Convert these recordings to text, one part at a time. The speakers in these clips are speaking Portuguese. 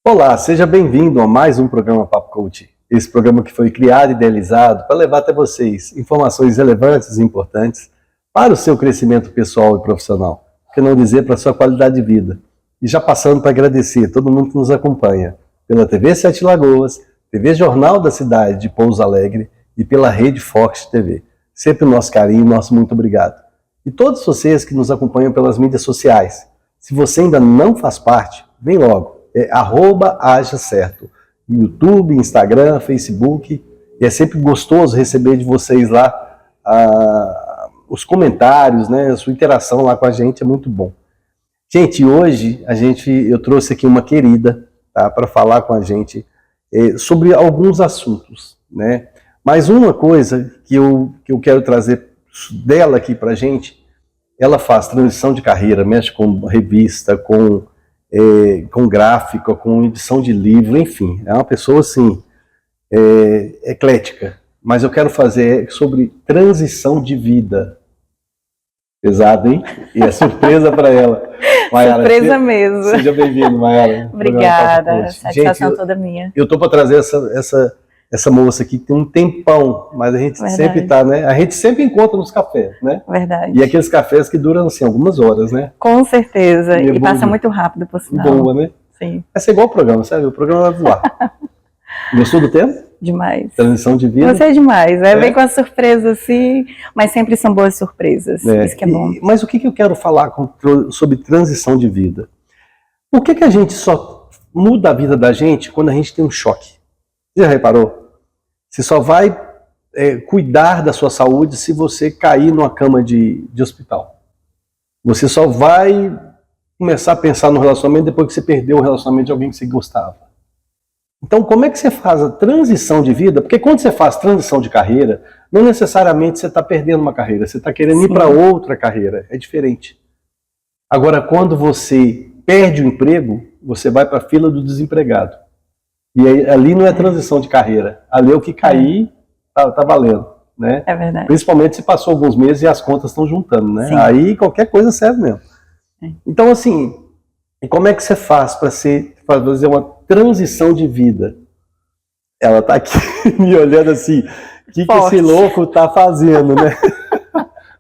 Olá, seja bem-vindo a mais um programa Papo Coach. Esse programa que foi criado e idealizado para levar até vocês informações relevantes e importantes para o seu crescimento pessoal e profissional, por que não dizer para a sua qualidade de vida. E já passando para agradecer a todo mundo que nos acompanha pela TV Sete Lagoas, TV Jornal da Cidade de Pouso Alegre e pela Rede Fox TV. Sempre o nosso carinho, nosso muito obrigado. E todos vocês que nos acompanham pelas mídias sociais, se você ainda não faz parte, vem logo. É @ajacerto. YouTube, Instagram, Facebook. E é sempre gostoso receber de vocês lá os comentários, né? A sua interação lá com a gente é muito bom. Gente, hoje eu trouxe aqui uma querida, tá, para falar com a gente sobre alguns assuntos, né? Mas uma coisa que eu quero trazer dela aqui para a gente, ela faz transição de carreira, mexe com revista, com gráfica, com edição de livro, enfim, é uma pessoa assim, eclética, mas eu quero fazer sobre transição de vida. Pesado, hein? E é surpresa para ela. Mayara, surpresa mesmo. Seja bem-vindo, Mayara. Obrigada, satisfação toda minha. Eu tô para trazer essa moça aqui que tem um tempão, mas a gente sempre tá, né? A gente sempre encontra nos cafés, né? Verdade. E aqueles cafés que duram, assim, algumas horas, né? Com certeza. E passa muito rápido, por sinal. Boa, né? Sim. Vai ser igual o programa, sabe? O programa vai voar. Gostou do tempo? Demais. Transição de vida? Você é demais. Vem com a surpresa, assim, mas sempre são boas surpresas. Isso que é bom. Mas o que eu quero falar sobre transição de vida? Por que a gente só muda a vida da gente quando a gente tem um choque? Você já reparou? Você só vai cuidar da sua saúde se você cair numa cama de hospital. Você só vai começar a pensar no relacionamento depois que você perdeu o relacionamento de alguém que você gostava. Então, como é que você faz a transição de vida? Porque quando você faz transição de carreira, não necessariamente você está perdendo uma carreira, você está querendo ir para outra carreira. É diferente. Agora, quando você perde o emprego, você vai para a fila do desempregado. E aí, ali não é transição de carreira. Ali é o que cair, tá valendo. Né? É verdade. Principalmente se passou alguns meses e as contas estão juntando. Né? Sim. Aí qualquer coisa serve mesmo. Então, assim, como é que você faz para fazer uma transição de vida? Ela tá aqui me olhando assim, o que esse louco tá fazendo, né?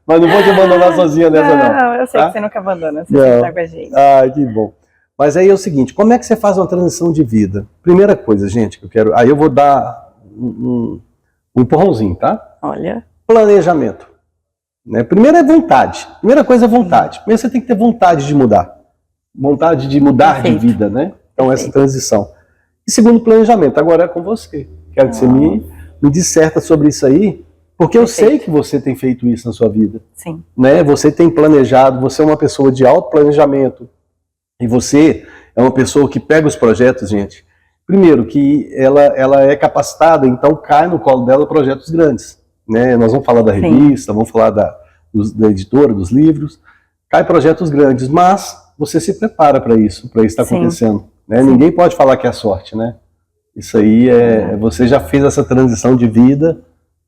Mas não vou te abandonar sozinha nessa, não. Não, eu sei que você nunca abandona, você sempre tá com a gente. Ah, que bom. Mas aí é o seguinte, como é que você faz uma transição de vida? Primeira coisa, gente, que eu quero... Aí eu vou dar um empurrãozinho, tá? Olha. Planejamento. Né? Primeiro é vontade. Primeira coisa é vontade. Primeiro você tem que ter vontade de mudar. Vontade de mudar de vida, né? Então essa transição. E segundo, planejamento. Agora é com você. Quero que você me disserta sobre isso aí, porque eu sei que você tem feito isso na sua vida. Sim. Né? Você tem planejado, você é uma pessoa de alto planejamento. E você é uma pessoa que pega os projetos, gente. Primeiro, que ela é capacitada, então cai no colo dela projetos grandes. Né? Nós vamos falar da revista, vamos falar da editora, dos livros. Cai projetos grandes, mas você se prepara para isso está acontecendo. Né? Ninguém pode falar que é sorte, né? Isso aí você já fez essa transição de vida,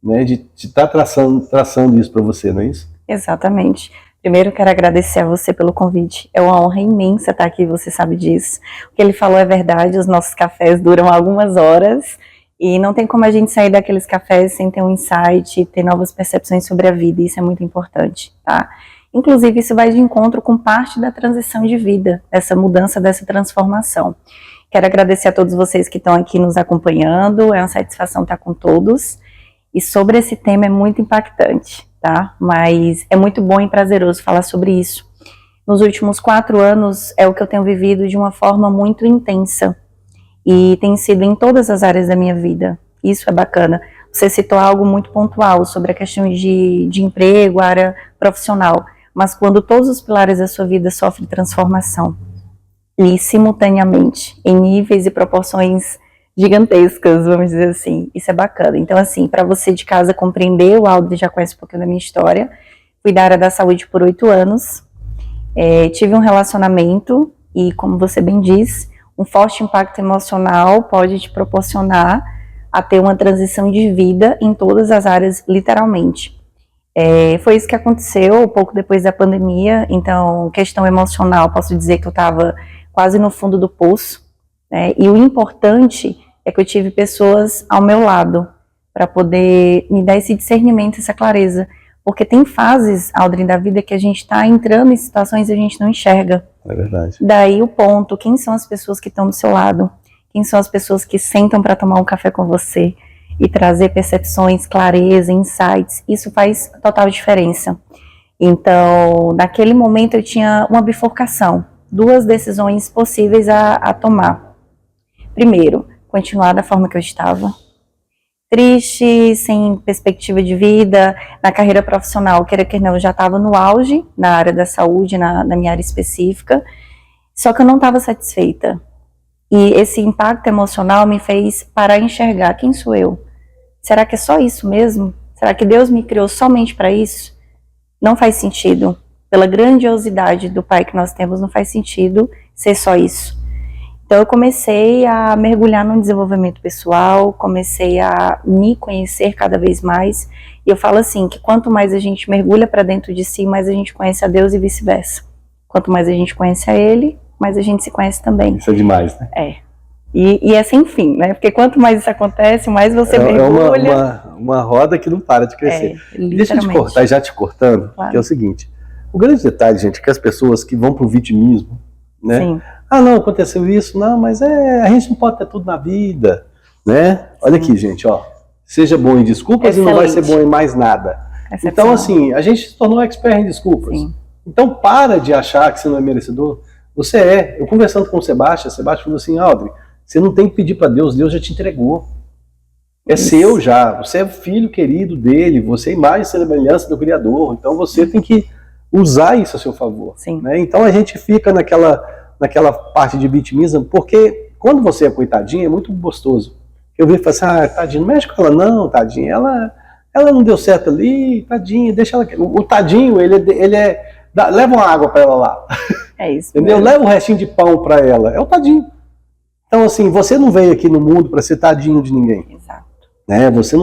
né? De estar traçando isso para você, não é isso? Exatamente. Primeiro, eu quero agradecer a você pelo convite. É uma honra imensa estar aqui, você sabe disso. O que ele falou é verdade, os nossos cafés duram algumas horas e não tem como a gente sair daqueles cafés sem ter um insight, ter novas percepções sobre a vida, e isso é muito importante, tá? Inclusive, isso vai de encontro com parte da transição de vida, dessa mudança, dessa transformação. Quero agradecer a todos vocês que estão aqui nos acompanhando, é uma satisfação estar com todos. E sobre esse tema é muito impactante, tá? Mas é muito bom e prazeroso falar sobre isso. Nos últimos 4 anos é o que eu tenho vivido de uma forma muito intensa. E tem sido em todas as áreas da minha vida. Isso é bacana. Você citou algo muito pontual sobre a questão de emprego, área profissional. Mas quando todos os pilares da sua vida sofrem transformação, e simultaneamente, em níveis e proporções gigantescas, vamos dizer assim, isso é bacana. Então, assim, para você de casa compreender, o Aldri já conhece um pouquinho da minha história, fui da área da saúde por 8 anos, tive um relacionamento, e como você bem diz, um forte impacto emocional pode te proporcionar a ter uma transição de vida em todas as áreas, literalmente. Foi isso que aconteceu pouco depois da pandemia. Então, questão emocional, posso dizer que eu estava quase no fundo do poço, né? E o importante é que eu tive pessoas ao meu lado para poder me dar esse discernimento, essa clareza. Porque tem fases, Aldrin, da vida que a gente está entrando em situações e a gente não enxerga. É verdade. Daí o ponto, quem são as pessoas que estão do seu lado? Quem são as pessoas que sentam para tomar um café com você e trazer percepções, clareza, insights? Isso faz total diferença. Então, naquele momento eu tinha uma bifurcação, duas decisões possíveis a tomar. Primeiro, continuar da forma que eu estava, triste, sem perspectiva de vida, na carreira profissional, queira que não, eu já estava no auge na área da saúde, na minha área específica, só que eu não estava satisfeita. E esse impacto emocional me fez parar e enxergar quem sou eu. Será que é só isso mesmo? Será que Deus me criou somente para isso? Não faz sentido. Pela grandiosidade do Pai que nós temos, não faz sentido ser só isso. Então eu comecei a mergulhar no desenvolvimento pessoal, comecei a me conhecer cada vez mais. E eu falo assim, que quanto mais a gente mergulha para dentro de si, mais a gente conhece a Deus e vice-versa. Quanto mais a gente conhece a Ele, mais a gente se conhece também. Isso é demais, né? É. E é sem fim, né? Porque quanto mais isso acontece, mais você mergulha. É uma roda que não para de crescer. Deixa eu te cortar, já te cortando, claro. Que é o seguinte. O grande detalhe, gente, é que as pessoas que vão pro vitimismo, né? Sim. Ah, não, aconteceu isso, não, mas a gente não pode ter tudo na vida, né? Olha aqui, gente, ó. Seja bom em desculpas e não vai ser bom em mais nada. Então, assim, a gente se tornou expert em desculpas. Sim. Então, para de achar que você não é merecedor. Você é. Eu conversando com o Sebastião falou assim, Aldrin, você não tem que pedir para Deus, Deus já te entregou. É seu já, você é filho querido dele, você é imagem e semelhança do Criador, então você tem que usar isso a seu favor. Sim. Né? Então a gente fica naquela parte de vitimismo, porque quando você é coitadinha é muito gostoso. Eu vi e falo assim, tadinho, não mexe com ela não, tadinha, ela não deu certo ali, tadinha, deixa ela... O tadinho, leva uma água para ela lá. É isso. Entendeu? Leva um restinho de pão para ela, é o tadinho. Então, assim, você não veio aqui no mundo para ser tadinho de ninguém. Exato. Né? Você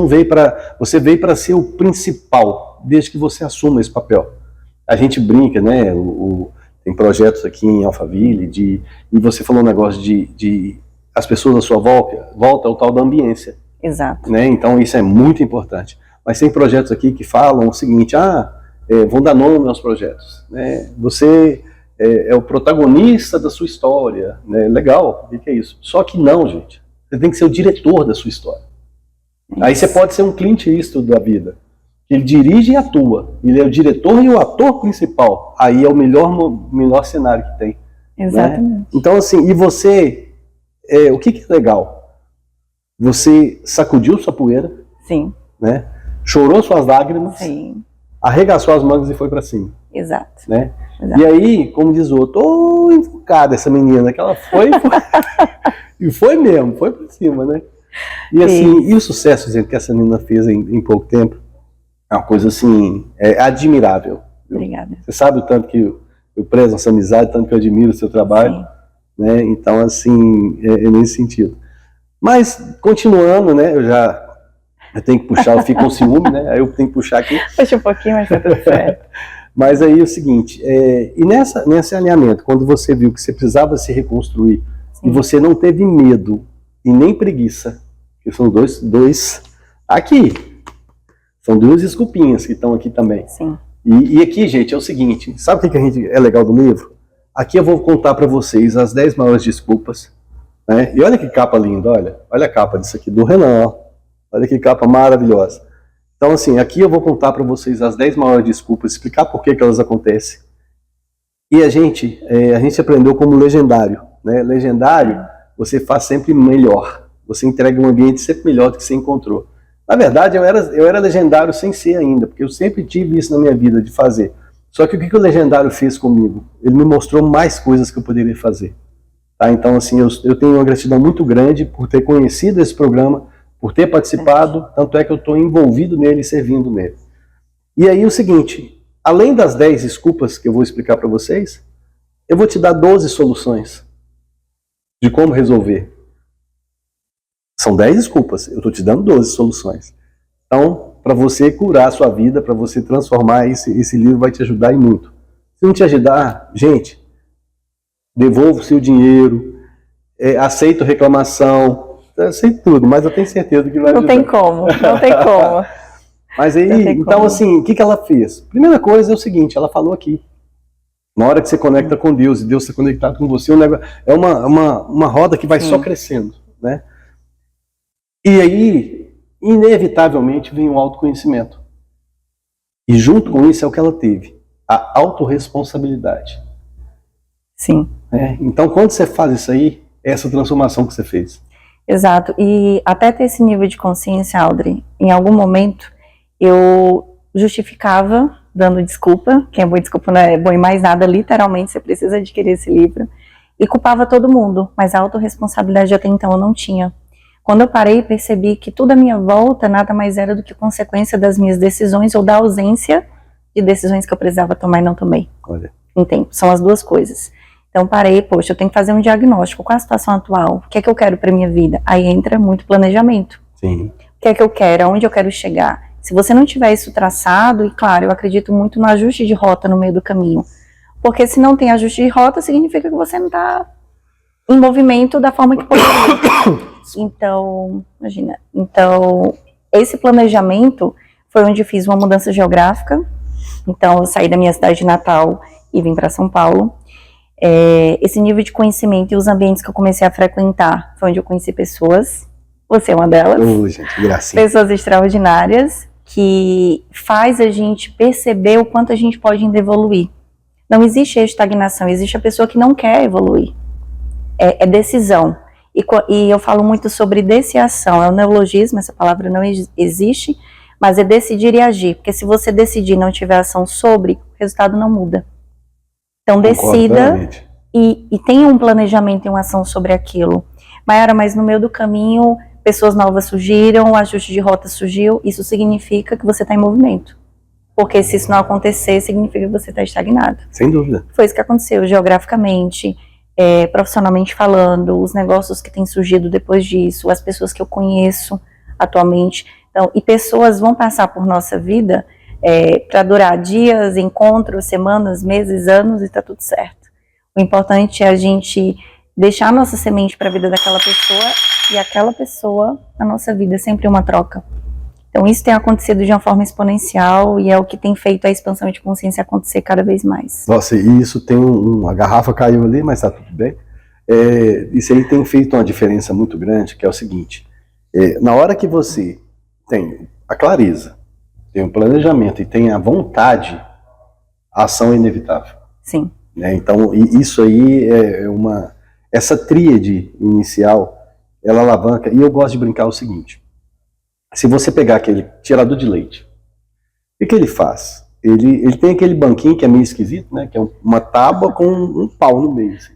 veio para ser o principal, desde que você assuma esse papel. A gente brinca, né? Tem projetos aqui em Alphaville, e você falou um negócio de as pessoas à sua volta é o tal da ambiência. Exato. Né? Então, isso é muito importante. Mas tem projetos aqui que falam o seguinte, vão dar nome aos projetos. Né? Você... É o protagonista da sua história, né? Legal, o que é isso? Só que não, gente. Você tem que ser o diretor da sua história. Isso. Aí você pode ser um Clint Eastwood da vida. Ele dirige e atua. Ele é o diretor e o ator principal. Aí é o melhor cenário que tem. Exatamente. Né? Então, assim, e você... o que é legal? Você sacudiu sua poeira. Sim. Né? Chorou suas lágrimas. Sim. Arregaçou as mangas e foi pra cima. Exato. Né? Exato. E aí, como diz o outro, invocada essa menina, que ela foi e foi mesmo, foi pra cima, né? E assim, e o sucesso, gente, que essa menina fez em pouco tempo, é uma coisa assim, admirável. Viu? Obrigada. Você sabe o tanto que eu prezo nossa amizade, o tanto que eu admiro o seu trabalho. Sim. Né? Então, assim, é nesse sentido. Mas, continuando, né, eu tenho que puxar, eu fico com ciúme, né? Aí eu tenho que puxar aqui. Puxa um pouquinho, mas tá tudo certo. Mas aí é o seguinte, e nesse alinhamento, quando você viu que você precisava se reconstruir, sim, e você não teve medo e nem preguiça, que são dois aqui, são duas desculpinhas que estão aqui também. Sim. E aqui, gente, é o seguinte, sabe o que é legal do livro? Aqui eu vou contar para vocês as 10 maiores desculpas, né? E olha que capa linda, olha a capa disso aqui, do Renan, ó. Olha que capa maravilhosa. Então, assim, aqui eu vou contar para vocês as 10 maiores desculpas, explicar por que elas acontecem. E a gente aprendeu como legendário. Né? Legendário, você faz sempre melhor. Você entrega um ambiente sempre melhor do que você encontrou. Na verdade, eu era legendário sem ser ainda, porque eu sempre tive isso na minha vida, de fazer. Só que o que o legendário fez comigo? Ele me mostrou mais coisas que eu poderia fazer. Tá? Então, assim, eu tenho uma gratidão muito grande por ter conhecido esse programa, por ter participado, tanto é que eu estou envolvido nele e servindo nele. E aí o seguinte, além das 10 desculpas que eu vou explicar para vocês, eu vou te dar 12 soluções de como resolver. São 10 desculpas, eu estou te dando 12 soluções. Então, para você curar a sua vida, para você transformar, esse livro vai te ajudar e muito. Se não te ajudar, gente, devolva o seu dinheiro, aceito reclamação, aceito tudo, mas eu tenho certeza que vai ajudar. Não tem como, não tem como. Mas aí, então assim, o que ela fez? Primeira coisa é o seguinte, ela falou aqui. Na hora que você conecta com Deus e Deus está conectado com você, é uma roda que vai só crescendo, né? E aí, inevitavelmente, vem o autoconhecimento. E junto com isso é o que ela teve, a autorresponsabilidade. Sim. Então, quando você faz isso aí, é essa transformação que você fez. Exato. E até ter esse nível de consciência, Audrey, em algum momento eu justificava, dando desculpa, quem é bom em desculpa não é bom em mais nada, literalmente, você precisa adquirir esse livro, e culpava todo mundo, mas a autorresponsabilidade até então eu não tinha. Quando eu parei, percebi que tudo à minha volta nada mais era do que consequência das minhas decisões ou da ausência de decisões que eu precisava tomar e não tomei. Olha. Entende? São as duas coisas. Então parei, poxa, eu tenho que fazer um diagnóstico. Qual é a situação atual? O que é que eu quero para minha vida? Aí entra muito planejamento. Sim. O que é que eu quero? Aonde eu quero chegar? Se você não tiver isso traçado, e claro, eu acredito muito no ajuste de rota no meio do caminho. Porque se não tem ajuste de rota, significa que você não está em movimento da forma que poderia. Então, imagina. Então, esse planejamento foi onde eu fiz uma mudança geográfica. Então, eu saí da minha cidade de Natal e vim para São Paulo. Esse nível de conhecimento e os ambientes que eu comecei a frequentar foi onde eu conheci pessoas. Você é uma delas. Gente, gracinha. Pessoas extraordinárias que faz a gente perceber o quanto a gente pode ainda evoluir. Não existe estagnação, existe a pessoa que não quer evoluir. É decisão. E eu falo muito sobre deciação, é um neologismo, essa palavra não existe, mas é decidir e agir. Porque se você decidir e não tiver ação sobre, o resultado não muda. Então decida e tenha um planejamento e uma ação sobre aquilo. Mayara, mas no meio do caminho, pessoas novas surgiram, o ajuste de rota surgiu, isso significa que você está em movimento. Porque se isso não acontecer, significa que você está estagnado. Sem dúvida. Foi isso que aconteceu, geograficamente, profissionalmente falando, os negócios que têm surgido depois disso, as pessoas que eu conheço atualmente. Então, e pessoas vão passar por nossa vida para durar dias, encontros, semanas, meses, anos e está tudo certo. O importante é a gente deixar a nossa semente para a vida daquela pessoa e aquela pessoa na nossa vida, é sempre uma troca. Então isso tem acontecido de uma forma exponencial e é o que tem feito a expansão de consciência acontecer cada vez mais. Nossa, e isso tem a garrafa caiu ali, mas tá tudo bem. Isso aí tem feito uma diferença muito grande, que é o seguinte, na hora que você tem a clareza, tem o planejamento e tem a vontade, a ação é inevitável. Sim. Então isso aí essa tríade inicial, ela alavanca, e eu gosto de brincar o seguinte, se você pegar aquele tirador de leite, o que ele faz? Ele tem aquele banquinho que é meio esquisito, né? Que é uma tábua com um pau no meio. Assim.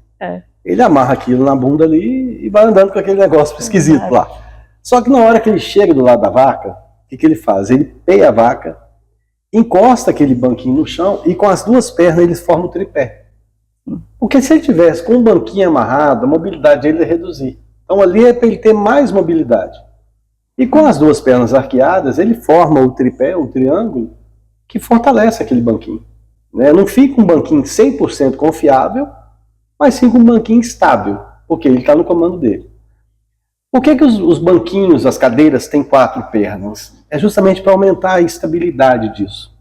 Ele amarra aquilo na bunda ali e vai andando com aquele negócio esquisito lá. Só que na hora que ele chega do lado da vaca, o que ele faz? Ele peia a vaca, encosta aquele banquinho no chão e com as duas pernas eles formam o tripé. Porque se ele tivesse com um banquinho amarrado, a mobilidade dele ia reduzir. Então ali é para ele ter mais mobilidade. E com as duas pernas arqueadas, ele forma o tripé, o triângulo, que fortalece aquele banquinho. Não fica um banquinho 100% confiável, mas fica um banquinho estável, porque ele está no comando dele. Por que os banquinhos, as cadeiras, têm 4 pernas? É justamente para aumentar a estabilidade disso.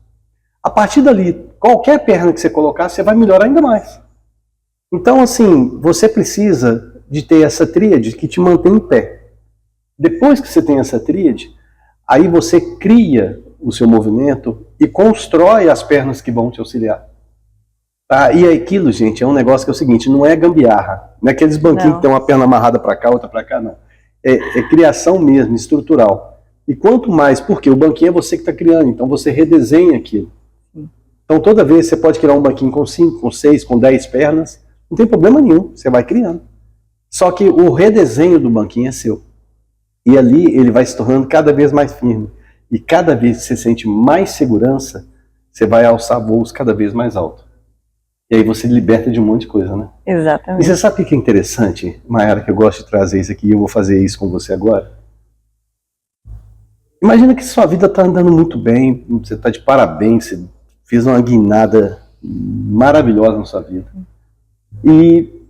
A partir dali, qualquer perna que você colocar, você vai melhorar ainda mais. Então, assim, você precisa de ter essa tríade que te mantém em pé. Depois que você tem essa tríade, aí você cria o seu movimento e constrói as pernas que vão te auxiliar. Tá? E aquilo, gente, é um negócio que é o seguinte, não é gambiarra. Não é aqueles banquinhos que tem uma perna amarrada para cá, outra para cá, não. É criação mesmo, estrutural. E quanto mais, porque o banquinho é você que está criando, então você redesenha aquilo. Então toda vez você pode criar um banquinho com 5, com 6, com 10 pernas, não tem problema nenhum, você vai criando. Só que o redesenho do banquinho é seu. E ali ele vai se tornando cada vez mais firme. E cada vez que você sente mais segurança, você vai alçar voos cada vez mais alto. E aí você liberta de um monte de coisa, né? Exatamente. E você sabe o que é interessante, Mayara, que eu gosto de trazer isso aqui e eu vou fazer isso com você agora? Imagina que sua vida está andando muito bem, você está de parabéns, você fez uma guinada maravilhosa na sua vida.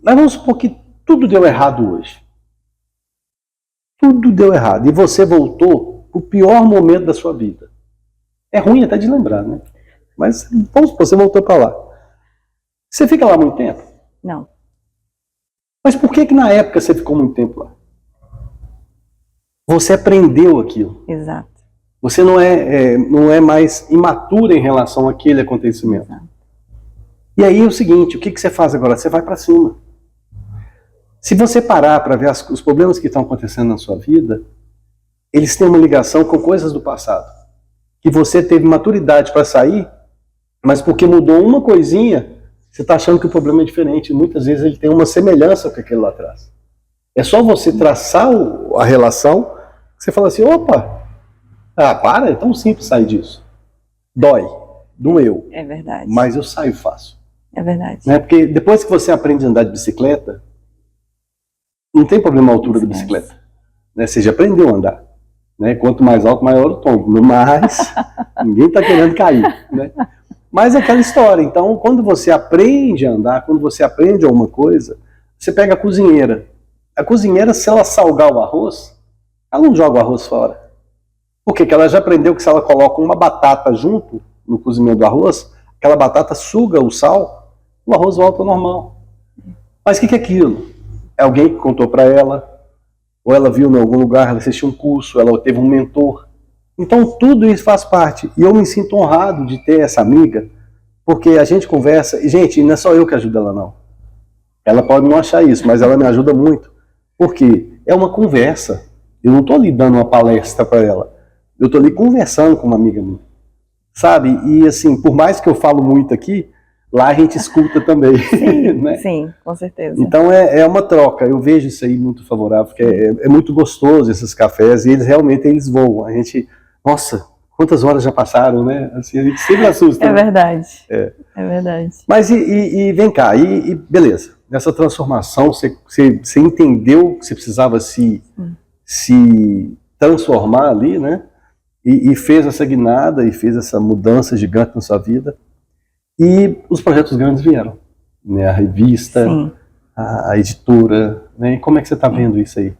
Mas vamos supor que tudo deu errado hoje. Tudo deu errado. E você voltou pro pior momento da sua vida. É ruim até de lembrar, né? Mas vamos supor, você voltou para lá. Você fica lá muito tempo? Não. Mas por que na época você ficou muito tempo lá? Você aprendeu aquilo. Exato. Você não é mais imatura em relação àquele acontecimento. Exato. E aí é o seguinte, o que você faz agora? Você vai para cima. Se você parar para ver os problemas que estão acontecendo na sua vida, eles têm uma ligação com coisas do passado. Que você teve maturidade para sair, mas porque mudou uma coisinha, você está achando que o problema é diferente. Muitas vezes ele tem uma semelhança com aquele lá atrás. É só você traçar a relação, que você fala assim, opa, para, é tão simples sair disso. Dói, doeu. É verdade. Mas eu saio fácil. É verdade. Né? Porque depois que você aprende a andar de bicicleta, não tem problema a altura da bicicleta. Né? Você já aprendeu a andar. Né? Quanto mais alto, maior o tombo. Mas ninguém está querendo cair. Né? Mas é aquela história. Então, quando você aprende a andar, quando você aprende alguma coisa, você pega a cozinheira. A cozinheira, se ela salgar o arroz, ela não joga o arroz fora. Por quê? Porque ela já aprendeu que se ela coloca uma batata junto no cozimento do arroz, aquela batata suga o sal, o arroz volta ao normal. Mas o que é aquilo? É alguém que contou para ela, ou ela viu em algum lugar, ela assistiu um curso, ela teve um mentor. Então tudo isso faz parte. E eu me sinto honrado de ter essa amiga, porque a gente conversa, e gente, não é só eu que ajudo ela não. Ela pode não achar isso, mas ela me ajuda muito. Porque é uma conversa. Eu não estou ali dando uma palestra para ela. Eu estou ali conversando com uma amiga minha. Sabe? E assim, por mais que eu falo muito aqui, lá a gente escuta também. Sim, né? Sim, com certeza. Então é uma troca. Eu vejo isso aí muito favorável, porque é muito gostoso esses cafés, e eles realmente voam. A gente, nossa, quantas horas já passaram, né? Assim, a gente sempre assusta. É né? verdade. É verdade. Mas e vem cá, e beleza. Nessa transformação, você entendeu que você precisava se transformar ali, né? E fez essa guinada e fez essa mudança gigante na sua vida. E os projetos grandes vieram. Né? A revista, a editora. Né? E como é que você está vendo isso aí?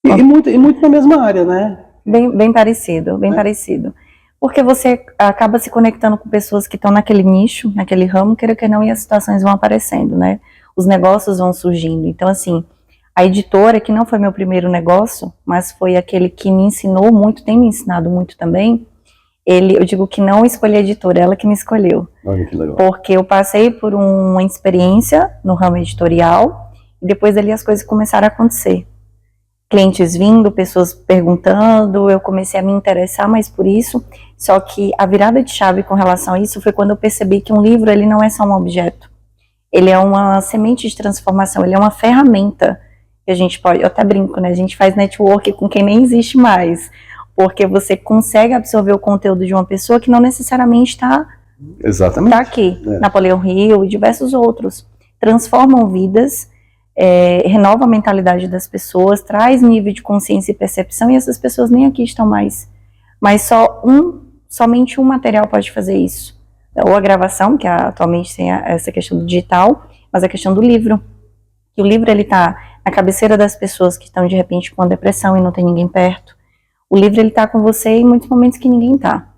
E muito na mesma área, né? Bem parecido, bem parecido. Porque você acaba se conectando com pessoas que estão naquele nicho, naquele ramo, queira que não, e as situações vão aparecendo, né? Os negócios vão surgindo. Então, assim, a editora, que não foi meu primeiro negócio, mas foi aquele que me ensinou muito, tem me ensinado muito também, eu digo que não escolhi a editora, ela que me escolheu. Olha que legal. Porque eu passei por uma experiência no ramo editorial, e depois ali as coisas começaram a acontecer. Clientes vindo, pessoas perguntando, eu comecei a me interessar mais por isso, só que a virada de chave com relação a isso foi quando eu percebi que um livro, ele não é só um objeto, ele é uma semente de transformação, ele é uma ferramenta que a gente pode, eu até brinco, né, a gente faz network com quem nem existe mais, porque você consegue absorver o conteúdo de uma pessoa que não necessariamente está aqui, Napoleão Hill e diversos outros, transformam vidas, renova a mentalidade das pessoas, traz nível de consciência e percepção, e essas pessoas nem aqui estão mais. Mas somente um material pode fazer isso. Ou a gravação, que atualmente tem essa questão do digital, mas a questão do livro. Que o livro, ele está na cabeceira das pessoas que estão, de repente, com depressão e não tem ninguém perto. O livro, ele está com você em muitos momentos que ninguém está.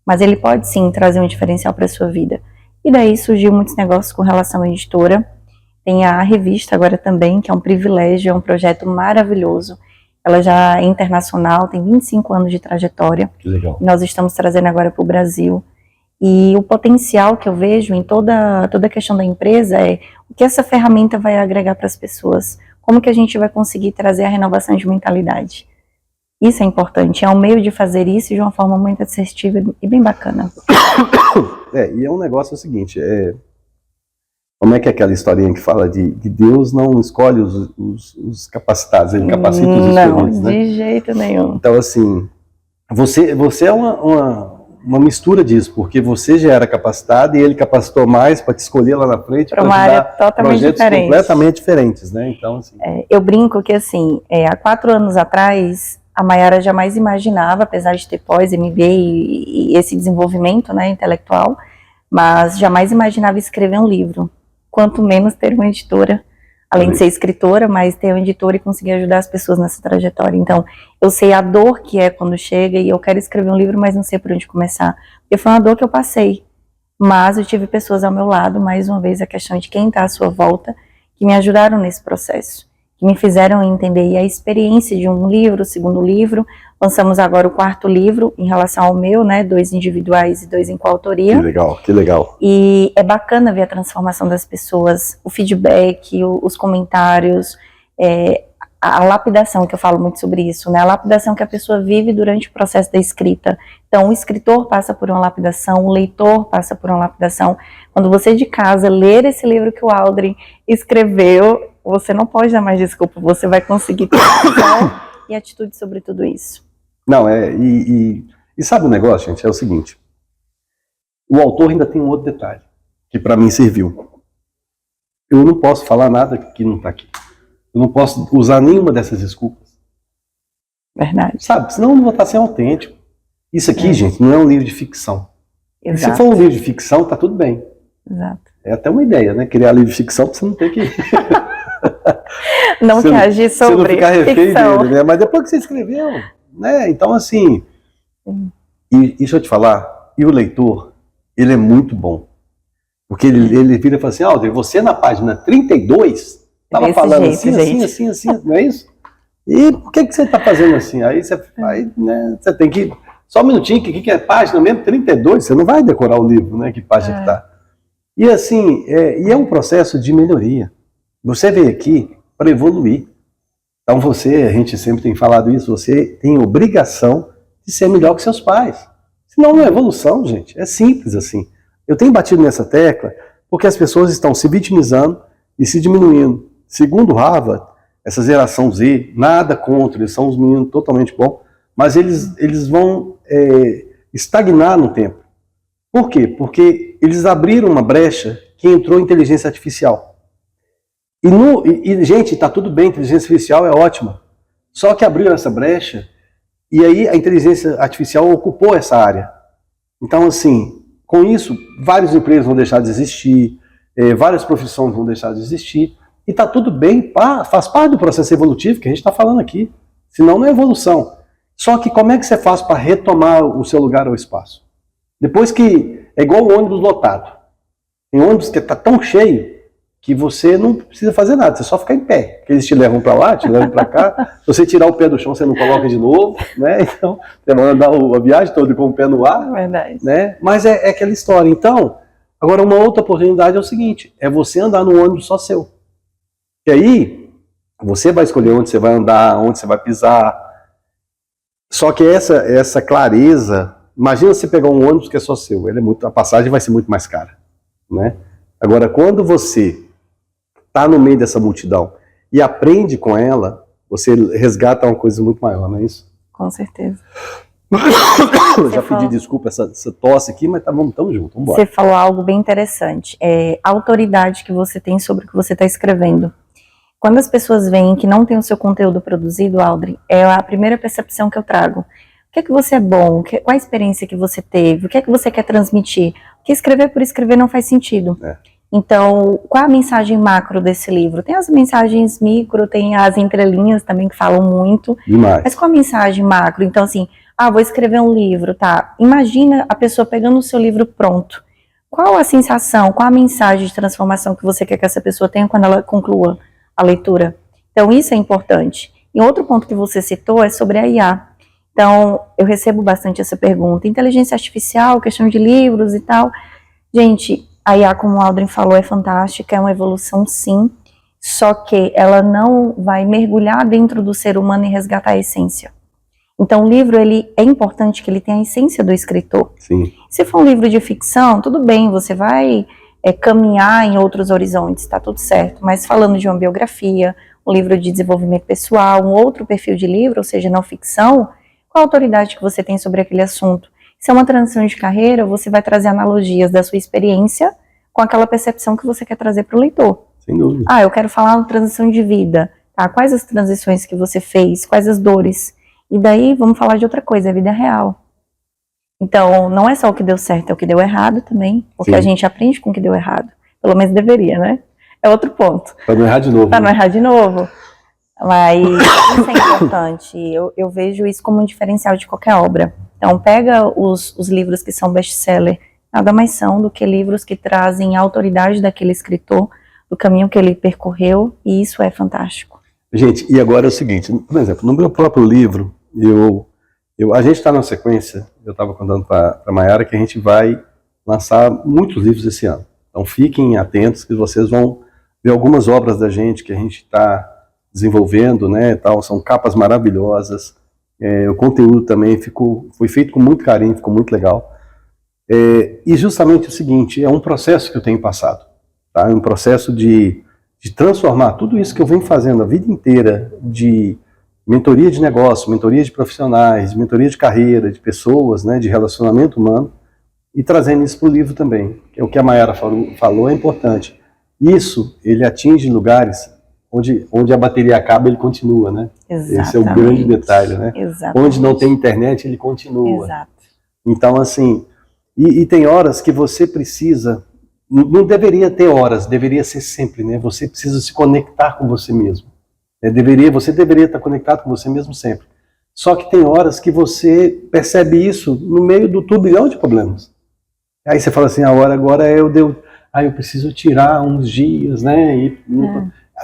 Mas ele pode, sim, trazer um diferencial para a sua vida. E daí surgiu muitos negócios com relação à editora. Tem a revista agora também, que é um privilégio, é um projeto maravilhoso. Ela já é internacional, tem 25 anos de trajetória. Que legal. Nós estamos trazendo agora para o Brasil. E o potencial que eu vejo em toda a questão da empresa é o que essa ferramenta vai agregar para as pessoas. Como que a gente vai conseguir trazer a renovação de mentalidade. Isso é importante, é um meio de fazer isso de uma forma muito assertiva e bem bacana. E é um negócio seguinte, como é que é aquela historinha que fala de Deus não escolhe os capacitados, ele capacita os escolhidos, né? Não, de jeito nenhum. Então, assim, você é uma mistura disso, porque você já era capacitado e ele capacitou mais para te escolher lá na frente para ajudar projetos completamente diferentes, né? Então, assim... eu brinco que, assim, há 4 anos atrás, a Mayara jamais imaginava, apesar de ter pós-MBA e esse desenvolvimento, né, intelectual, mas jamais imaginava escrever um livro, quanto menos ter uma editora Além de ser escritora, mas ter uma editora e conseguir ajudar as pessoas nessa trajetória. Então, eu sei a dor que é quando chega e eu quero escrever um livro, mas não sei por onde começar. Porque foi uma dor que eu passei. Mas eu tive pessoas ao meu lado, mais uma vez a questão de quem está à sua volta, que me ajudaram nesse processo, que me fizeram entender. E a experiência de um livro, o segundo livro, lançamos agora o quarto livro em relação ao meu, né, 2 individuais e 2 em coautoria. Que legal, que legal. E é bacana ver a transformação das pessoas, o feedback, os comentários, a lapidação, que eu falo muito sobre isso, né? A lapidação que a pessoa vive durante o processo da escrita. Então, o escritor passa por uma lapidação, o leitor passa por uma lapidação. Quando você de casa ler esse livro que o Aldrin escreveu, você não pode dar mais desculpa, você vai conseguir ter ação e atitude sobre tudo isso. Não, e sabe o negócio, gente? É o seguinte, o autor ainda tem um outro detalhe, que para mim serviu. Eu não posso falar nada que não está aqui. Eu não posso usar nenhuma dessas desculpas. Verdade. Sabe? Senão eu não vou estar sendo autêntico. Isso aqui, gente, não é um livro de ficção. Exato. Se for um livro de ficção, tá tudo bem. Exato. É até uma ideia, né? Criar livro de ficção pra você não ter que... não que agir sobre você não ficar refém ficção. dele, né? Mas depois que você escreveu, né? Então, assim... E deixa eu te falar, e o leitor, ele é muito bom. Porque ele vira e fala assim, Aldrin, você na página 32... Estava falando jeito, assim, não é isso? E por que você está fazendo assim? Aí você tem que... Só um minutinho, que é página mesmo? 32, você não vai decorar o livro, né? Que página que está. E assim, é um processo de melhoria. Você veio aqui para evoluir. Então a gente sempre tem falado isso, você tem obrigação de ser melhor que seus pais. Senão não é evolução, gente. É simples assim. Eu tenho batido nessa tecla porque as pessoas estão se vitimizando e se diminuindo. Segundo Harvard, essa geração Z, nada contra, eles são uns meninos totalmente bons, mas eles vão estagnar no tempo. Por quê? Porque eles abriram uma brecha que entrou inteligência artificial. E gente, está tudo bem, inteligência artificial é ótima, só que abriram essa brecha e aí a inteligência artificial ocupou essa área. Então, assim, com isso, vários empregos vão deixar de existir, várias profissões vão deixar de existir, e está tudo bem, faz parte do processo evolutivo que a gente está falando aqui, senão não é evolução. Só que como é que você faz para retomar o seu lugar ao espaço? Depois que, é igual o ônibus lotado, tem ônibus que está tão cheio que você não precisa fazer nada, você só fica em pé, porque eles te levam para lá, te levam para cá, se você tirar o pé do chão você não coloca de novo, né? Então você vai andar a viagem toda com o pé no ar, verdade. Né? Mas é aquela história. Então, agora uma outra oportunidade é o seguinte, é você andar no ônibus só seu. E aí, você vai escolher onde você vai andar, onde você vai pisar. Só que essa clareza, imagina você pegar um ônibus que é só seu, a passagem vai ser muito mais cara, né? Agora, quando você está no meio dessa multidão e aprende com ela, você resgata uma coisa muito maior, não é isso? Com certeza. Já pedi desculpa essa tosse aqui, mas vamos junto, vamos embora. Você falou algo bem interessante, a autoridade que você tem sobre o que você está escrevendo. Quando as pessoas veem que não tem o seu conteúdo produzido, Aldrin, é a primeira percepção que eu trago. O que é que você é bom? Qual a experiência que você teve? O que é que você quer transmitir? Porque escrever por escrever não faz sentido. Então, qual a mensagem macro desse livro? Tem as mensagens micro, tem as entrelinhas também que falam muito. Demais. Mas qual a mensagem macro? Então, assim, vou escrever um livro, tá? Imagina a pessoa pegando o seu livro pronto. Qual a sensação, qual a mensagem de transformação que você quer que essa pessoa tenha quando ela conclua a leitura? Então, isso é importante. E outro ponto que você citou é sobre a IA. Então, eu recebo bastante essa pergunta. Inteligência artificial, questão de livros e tal. Gente, a IA, como o Aldrin falou, é fantástica, é uma evolução sim, só que ela não vai mergulhar dentro do ser humano e resgatar a essência. Então, o livro, ele é importante que ele tenha a essência do escritor. Sim. Se for um livro de ficção, tudo bem, você vai caminhar em outros horizontes, tá tudo certo. Mas falando de uma biografia, um livro de desenvolvimento pessoal, um outro perfil de livro, ou seja, não ficção, qual a autoridade que você tem sobre aquele assunto? Se é uma transição de carreira, você vai trazer analogias da sua experiência com aquela percepção que você quer trazer para o leitor. Sem dúvida. Eu quero falar uma transição de vida, tá? Quais as transições que você fez? Quais as dores? E daí, vamos falar de outra coisa, a vida real. Então, não é só o que deu certo, é o que deu errado também, porque a gente aprende com o que deu errado. Pelo menos deveria, né? é outro ponto. Para não errar de novo. Para não errar de novo. Mas isso é importante. Eu vejo isso como um diferencial de qualquer obra. Então, pega os livros que são best-seller, nada mais são do que livros que trazem a autoridade daquele escritor, do caminho que ele percorreu, e isso é fantástico. Gente, e agora é o seguinte, por exemplo, no meu próprio livro, a gente está na sequência, eu estava contando para a Mayara que a gente vai lançar muitos livros esse ano. Então fiquem atentos que vocês vão ver algumas obras da gente que a gente está desenvolvendo, né, tal, são capas maravilhosas, o conteúdo também foi feito com muito carinho, ficou muito legal. E justamente o seguinte, é um processo que eu tenho passado, tá? É um processo de transformar tudo isso que eu venho fazendo a vida inteira, de mentoria de negócio, mentoria de profissionais, mentoria de carreira, de pessoas, né, de relacionamento humano, e trazendo isso para o livro também, que é o que a Mayara falou, é importante. Isso, ele atinge lugares onde a bateria acaba, ele continua, né? Exatamente. Esse é o grande detalhe, né? Exatamente. Onde não tem internet, ele continua. Exato. Então, assim, e tem horas que você precisa, não deveria ter horas, deveria ser sempre, né? Você precisa se conectar com você mesmo. Você deveria estar conectado com você mesmo sempre. Só que tem horas que você percebe isso no meio do turbilhão de problemas. Aí você fala assim, a hora agora eu preciso tirar uns dias, né?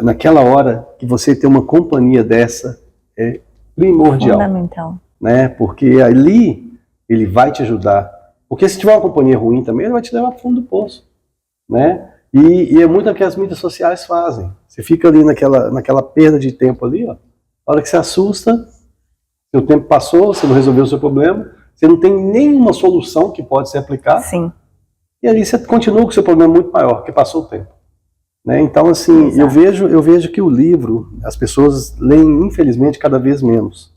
Naquela hora que você ter uma companhia dessa é primordial. Fundamental. Né? Porque ali ele vai te ajudar. Porque se tiver uma companhia ruim também, ele vai te levar para o fundo do poço. Né? E é muito o que as mídias sociais fazem. Você fica ali naquela perda de tempo ali, ó. A hora que você assusta, seu tempo passou, você não resolveu o seu problema, você não tem nenhuma solução que pode ser aplicada. Sim. E ali você continua com o seu problema muito maior, porque passou o tempo. Né? Então, assim, eu vejo que o livro, as pessoas leem, infelizmente, cada vez menos.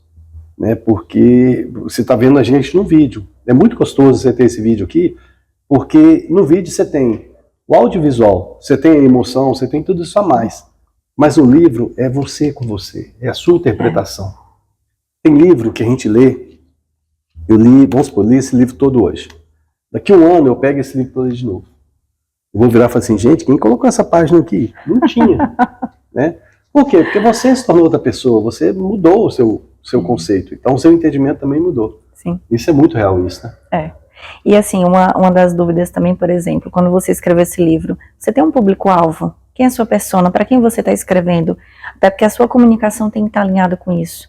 Né? Porque você está vendo a gente no vídeo. É muito gostoso você ter esse vídeo aqui, porque no vídeo você tem o audiovisual, você tem a emoção, você tem tudo isso a mais. Mas o livro é você com você, é a sua interpretação. Tem livro que a gente lê, vamos supor, eu li esse livro todo hoje. Daqui a um ano eu pego esse livro todo de novo. Eu vou virar e falar assim, gente, quem colocou essa página aqui? Não tinha. Né? Por quê? Porque você se tornou outra pessoa, você mudou o seu conceito, então o seu entendimento também mudou. Sim. Isso é muito real, isso, né? É. E assim, uma das dúvidas também, por exemplo, quando você escreveu esse livro, você tem um público-alvo? Quem é a sua persona? Para quem você está escrevendo? Até porque a sua comunicação tem que estar alinhada com isso.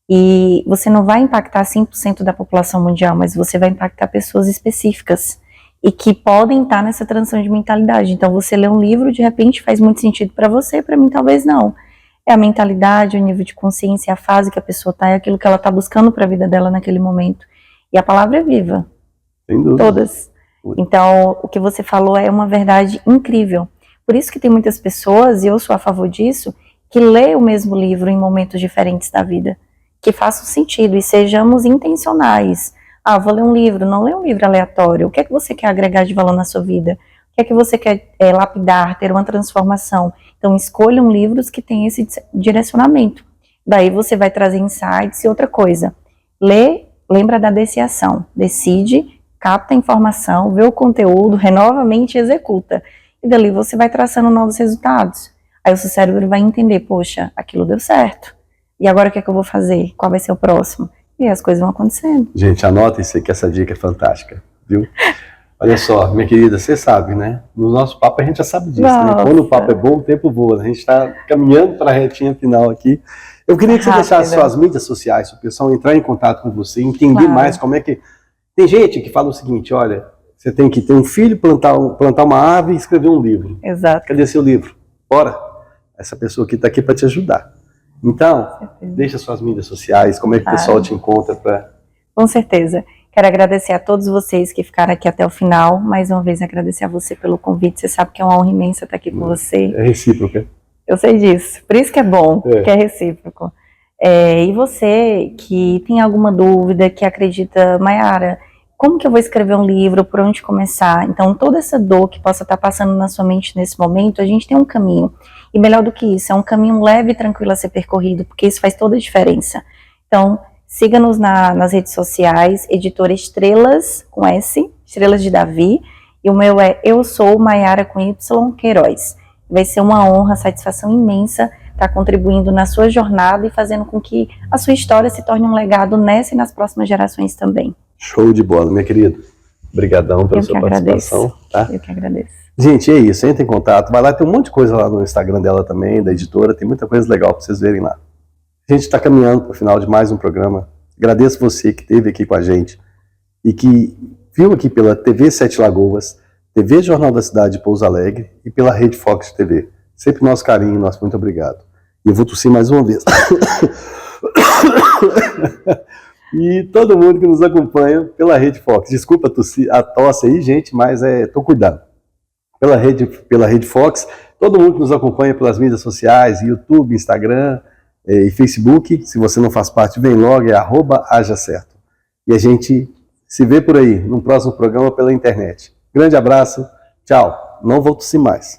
E você não vai impactar 100% da população mundial, mas você vai impactar pessoas específicas e que podem estar nessa transição de mentalidade. Então você lê um livro, de repente faz muito sentido para você, para mim talvez não. É a mentalidade, o nível de consciência, a fase que a pessoa está, é aquilo que ela está buscando para a vida dela naquele momento. E a palavra é viva. Sem dúvida. Todas. Então, o que você falou é uma verdade incrível. Por isso que tem muitas pessoas, e eu sou a favor disso, que lê o mesmo livro em momentos diferentes da vida. Que façam sentido e sejamos intencionais. Ah, vou ler um livro, não lê um livro aleatório. O que é que você quer agregar de valor na sua vida? O que é que você quer lapidar, ter uma transformação? Então, escolham livros que têm esse direcionamento. Daí você vai trazer insights e outra coisa. Lembra da deciação. Decide, capta a informação, vê o conteúdo, renova a mente e executa. E dali você vai traçando novos resultados. Aí o seu cérebro vai entender, poxa, aquilo deu certo. E agora o que é que eu vou fazer? Qual vai ser o próximo? E as coisas vão acontecendo. Gente, anota isso aí que essa dica é fantástica, viu? Olha só, minha querida, você sabe, né? No nosso papo a gente já sabe disso, né? Quando o papo é bom, o tempo voa. A gente está caminhando para a retinha final aqui. Eu queria que você deixasse suas mídias sociais, para o pessoal entrar em contato com você, entender mais como é que... Tem gente que fala o seguinte, olha, você tem que ter um filho, plantar uma árvore e escrever um livro. Exato. Cadê seu livro? Bora! Essa pessoa aqui está aqui para te ajudar. Então, deixa suas mídias sociais, como é que o pessoal te encontra para... Com certeza. Quero agradecer a todos vocês que ficaram aqui até o final. Mais uma vez, agradecer a você pelo convite. Você sabe que é uma honra imensa estar aqui com você. É recíproca. Eu sei disso. Por isso que é bom, que é recíproco. E você que tem alguma dúvida, que acredita, Mayara, como que eu vou escrever um livro, por onde começar? Então, toda essa dor que possa estar passando na sua mente nesse momento, a gente tem um caminho. E melhor do que isso, é um caminho leve e tranquilo a ser percorrido, porque isso faz toda a diferença. Então, siga-nos nas redes sociais, Editora Estrelas, com S, Estrelas de Davi, e o meu é Eu Sou Mayara com Y Queiroz. Vai ser uma honra, satisfação imensa estar contribuindo na sua jornada e fazendo com que a sua história se torne um legado nessa e nas próximas gerações também. Show de bola, minha querida. Obrigadão pela sua participação. Tá? Eu que agradeço. Gente, é isso, entre em contato, vai lá, tem um monte de coisa lá no Instagram dela também, da editora, tem muita coisa legal para vocês verem lá. A gente está caminhando para o final de mais um programa. Agradeço você que esteve aqui com a gente e que viu aqui pela TV Sete Lagoas, TV Jornal da Cidade de Pouso Alegre e pela Rede Fox TV. Sempre nosso carinho, nosso muito obrigado. E eu vou tossir mais uma vez. E todo mundo que nos acompanha pela Rede Fox. Desculpa a tosse aí, gente, mas tô cuidando. Pela Rede Fox, todo mundo que nos acompanha pelas mídias sociais, YouTube, Instagram e Facebook. Se você não faz parte, vem logo, é @hajacerto. E a gente se vê por aí, no próximo programa pela internet. Grande abraço, tchau. Não vou tossir mais.